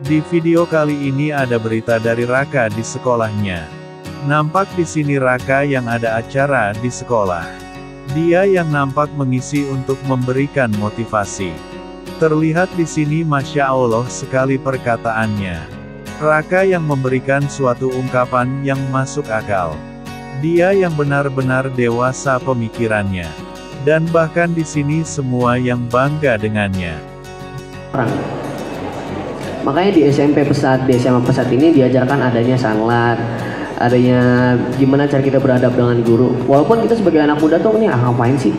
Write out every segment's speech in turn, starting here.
Di video kali ini ada berita dari Raka di sekolahnya. Nampak di sini Raka yang ada acara di sekolah. Dia yang nampak mengisi untuk memberikan motivasi. Terlihat di sini Masya Allah sekali perkataannya. Raka yang memberikan suatu ungkapan yang masuk akal. Dia yang benar-benar dewasa pemikirannya. Dan bahkan di sini semua yang bangga dengannya. Makanya di SMP Pesat, di SMA Pesat ini diajarkan adanya sanlat, adanya gimana cara kita beradab dengan guru. Walaupun kita sebagai anak muda tuh nih, ngapain sih?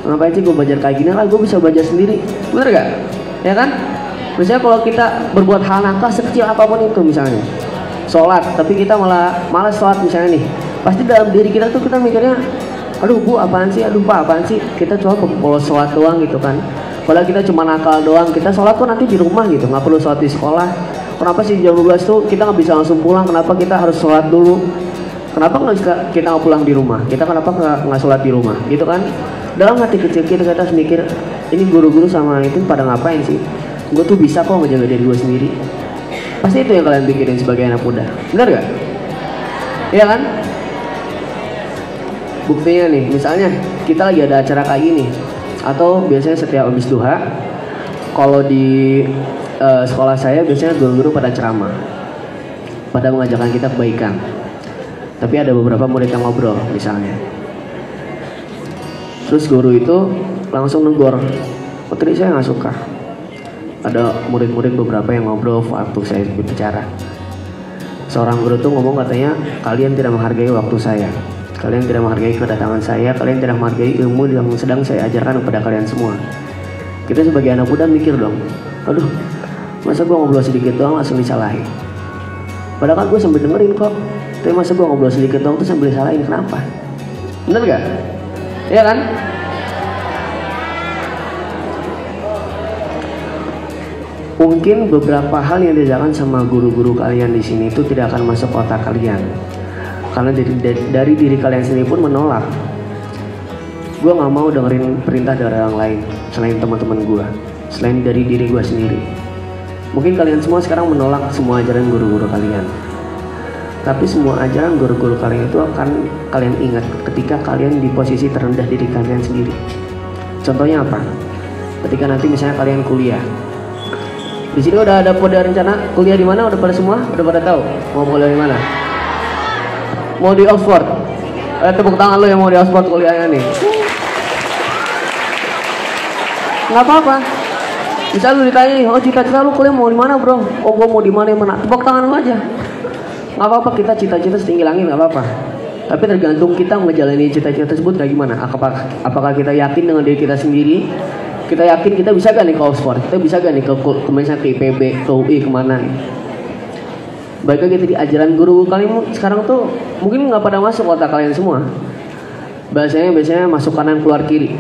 Ngapain sih gue belajar kayak gini lah, gue bisa belajar sendiri. Bener gak? Ya kan? Misalnya kalau kita berbuat hal nakal sekecil apapun itu misalnya, sholat, tapi kita malah sholat misalnya nih, pasti dalam diri kita tuh kita mikirnya, aduh bu apaan sih, aduh pak apaan sih, kita cuma polos sholat doang gitu kan. Padahal kita cuma nakal doang, kita sholat tuh nanti di rumah gitu, nggak perlu sholat di sekolah. Kenapa sih jam 12 tuh kita nggak bisa langsung pulang, kenapa kita harus sholat dulu? Kenapa nggak kita nggak pulang di rumah? Kita kenapa nggak sholat di rumah? Gitu kan? Dalam hati kecil kita harus mikir, ini guru-guru sama itu pada ngapain sih? Gue tuh bisa kok ngejaga diri gue sendiri. Pasti itu yang kalian pikirin sebagai anak muda, benar gak? Iya kan? Buktinya nih, misalnya kita lagi ada acara kayak gini, atau biasanya setiap habis duha, kalau di sekolah saya biasanya guru-guru pada ceramah, pada mengajarkan kita kebaikan. Tapi ada beberapa murid yang ngobrol misalnya. Terus guru itu langsung negor, tadi saya nggak suka. Ada murid-murid beberapa yang ngobrol waktu saya bicara. Seorang guru tuh ngomong katanya, kalian tidak menghargai waktu saya, kalian tidak menghargai kedatangan saya, kalian tidak menghargai ilmu yang sedang saya ajarkan kepada kalian semua. Kita sebagai anak muda mikir dong, aduh, masa gue ngobrol sedikit doang langsung disalahin? Padahal kan gue sambil dengerin kok. Tapi masa gue ngobrol sedikit doang tuh sambil disalahin, kenapa? Bener gak? Iya kan? Mungkin beberapa hal yang diajarkan sama guru-guru kalian di sini itu tidak akan masuk otak kalian. Karena dari diri kalian sendiri pun menolak. Gue gak mau dengerin perintah dari orang lain selain teman-teman gue, selain dari diri gue sendiri. Mungkin kalian semua sekarang menolak semua ajaran guru-guru kalian. Tapi semua ajaran guru-guru kalian itu akan kalian ingat ketika kalian di posisi terendah diri kalian sendiri. Contohnya apa? Ketika nanti misalnya kalian kuliah. Di sini udah ada rencana kuliah di mana? Udah pada semua? Udah pada tahu mau kuliah di mana? Mau di Oxford. Tepuk tangan lo yang mau di Oxford kuliahnya nih. Nggak apa-apa. Misal lu ditanya, oh cita-cita lu kuliah mau di mana bro? Oh gua mau di mana? Tepuk tangan lu aja. Nggak apa-apa, kita cita-cita setinggi langit nggak apa-apa. Tapi tergantung kita menjalani cita-cita tersebut kayak gimana. Apakah kita yakin dengan diri kita sendiri? Kita yakin kita bisa gak nih ke Oxford? Kita bisa gak nih ke misalnya ke IPB, ke UI, kemana? Baik lagi tadi ajaran guru kalian sekarang tuh mungkin nggak pada masuk otak kalian semua. Biasanya masuk kanan keluar kiri,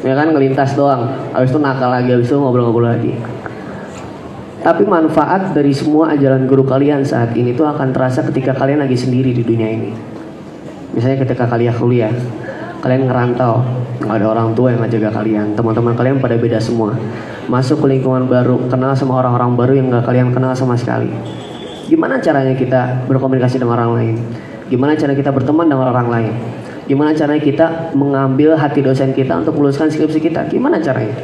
ya kan, ngelintas doang. Habis itu nakal lagi, habis itu ngobrol-ngobrol lagi. Tapi manfaat dari semua ajaran guru kalian saat ini tuh akan terasa ketika kalian lagi sendiri di dunia ini. Misalnya ketika kalian kuliah, kalian ngerantau, nggak ada orang tua yang ngejaga kalian, teman-teman kalian pada beda semua. Masuk ke lingkungan baru, kenal sama orang-orang baru yang nggak kalian kenal sama sekali. Gimana caranya kita berkomunikasi dengan orang lain? Gimana cara kita berteman dengan orang lain? Gimana caranya kita mengambil hati dosen kita untuk meluluskan skripsi kita? Gimana caranya?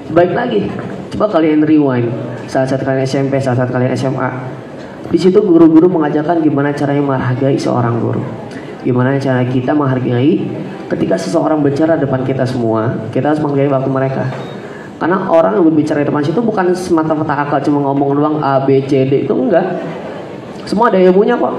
Baik lagi, coba kalian rewind saat kalian SMP, saat kalian SMA. Di situ guru-guru mengajarkan gimana caranya menghargai seorang guru. Gimana cara kita menghargai ketika seseorang bicara depan kita semua, kita harus menghargai waktu mereka. Karena orang yang berbicara di depan situ bukan semata-mata akal cuma ngomong doang A, B, C, D, itu enggak. Semua ada ilmunya kok.